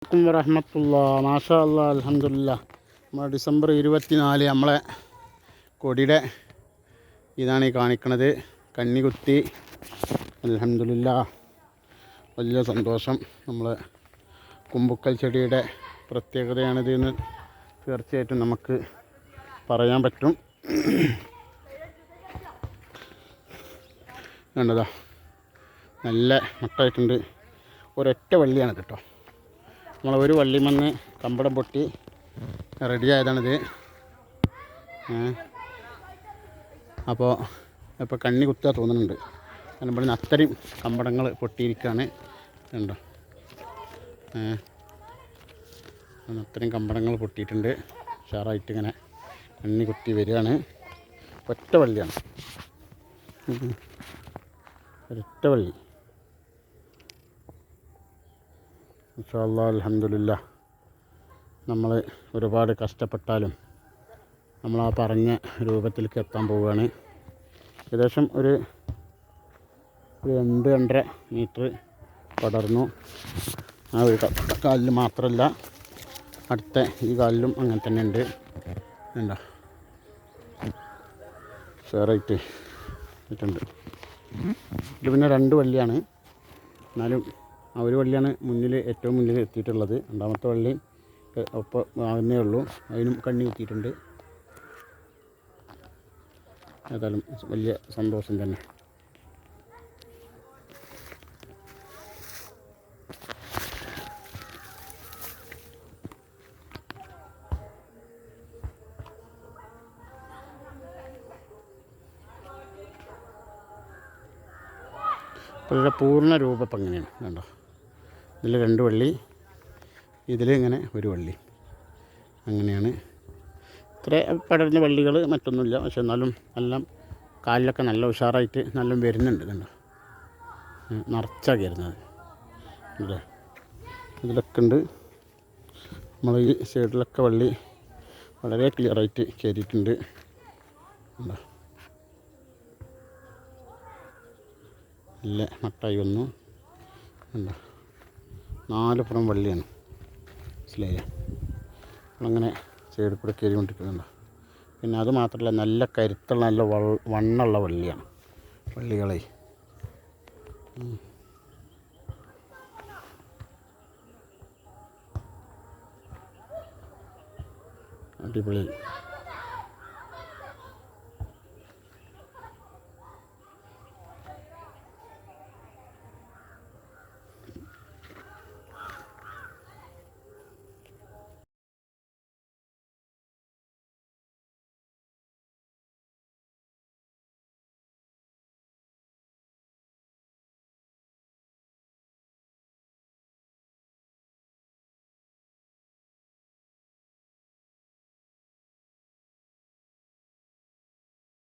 അലൈക്കും വറഹ്മത്തുള്ളാ. മാഷാ അല്ലാ, അൽഹംദുലില്ലാ. നമ്മൾ ഡിസംബർ 24 നമ്മളെ കൊടിയുടെ ഇതാണ് ഈ കാണിക്കണത്. കന്നികുത്തി. അൽഹംദുലില്ലാ, വലിയ സന്തോഷം. നമ്മളെ കുമ്പുക്കൽ ചെടിയുടെ പ്രത്യേകതയാണിതെന്ന് തീർച്ചയായിട്ടും നമുക്ക് പറയാൻ പറ്റും. വേണ്ടതാ, നല്ല മട്ടായിട്ടുണ്ട്. ഒരൊറ്റ വള്ളിയാണ് കേട്ടോ. നമ്മൾ ഒരു വള്ളിമന്ന് കമ്പടം പൊട്ടി റെഡിയായതാണിത്. അപ്പോൾ കണ്ണി കുത്തുക തോന്നുന്നുണ്ട്. കാരണം ഇവിടെ നിന്ന് അത്രയും കമ്പടങ്ങൾ പൊട്ടിയിരിക്കുകയാണ്. കണ്ടോ, അത്രയും കമ്പടങ്ങൾ പൊട്ടിയിട്ടുണ്ട്. ഉഷാറായിട്ട് ഇങ്ങനെ കണ്ണി കുത്തി വരികയാണ്. ഒറ്റ വള്ളിയാണ്, ഒരൊറ്റ വള്ളി. മാഷാ അല്ലാ, അൽഹംദുലില്ലാ. നമ്മൾ ഒരുപാട് കഷ്ടപ്പെട്ടാലും നമ്മൾ ആ പറഞ്ഞ രൂപത്തിലേക്ക് എത്താൻ പോവുകയാണ്. ഏകദേശം ഒരു 2-2.5 മീറ്റർ പടർന്നു. ആ ഒരു കാലിൽ മാത്രമല്ല, അടുത്ത ഈ കാലിലും അങ്ങനെ തന്നെ ഉണ്ട്. എന്താ ഷെയറായിട്ട് ഇട്ടുണ്ട്. ഇത് പിന്നെ 2 വള്ളിയാണ്. എന്നാലും ആ ഒരു വള്ളിയാണ് ഏറ്റവും മുന്നിൽ എത്തിയിട്ടുള്ളത്. രണ്ടാമത്തെ വള്ളി ഒപ്പം ആകുന്നേ ഉള്ളൂ. അതിനും കണ്ണി കുത്തിയിട്ടുണ്ട്. ഏതായാലും വലിയ സന്തോഷം തന്നെ. അപ്പോൾ പൂർണ്ണ രൂപം ഇപ്പം അങ്ങനെയാണ്. കണ്ടോ, ഇതിൽ 2 വള്ളി, ഇതിൽ ഇങ്ങനെ ഒരു വള്ളി, അങ്ങനെയാണ്. ഇത്ര പടരുന്ന വള്ളികൾ മറ്റൊന്നുമില്ല. പക്ഷെ എന്നാലും എല്ലാം കാലിലൊക്കെ നല്ല ഉഷാറായിട്ട് നല്ല വരുന്നുണ്ട്. കണ്ടോ, നിറച്ചാണ് കയറുന്നത് അല്ലേ. ഇതിലൊക്കെ ഉണ്ട്. നമ്മൾ ഈ സൈഡിലൊക്കെ വള്ളി വളരെ ക്ലിയറായിട്ട് കയറിയിട്ടുണ്ട്. കണ്ടോ, നല്ല മട്ടായി വന്നു. കണ്ടോ, 4 പുറം വള്ളിയാണ്. മനസ്സിലായില്ലേ? നമ്മളങ്ങനെ സൈഡിൽ കൂടെ കയറിക്കൊണ്ടിരിക്കുന്നുണ്ടോ. പിന്നെ അത് മാത്രമല്ല, നല്ല കരുത്തുള്ള നല്ല വണ്ണുള്ള വള്ളിയാണ്. വള്ളികളെ അടിപൊളി.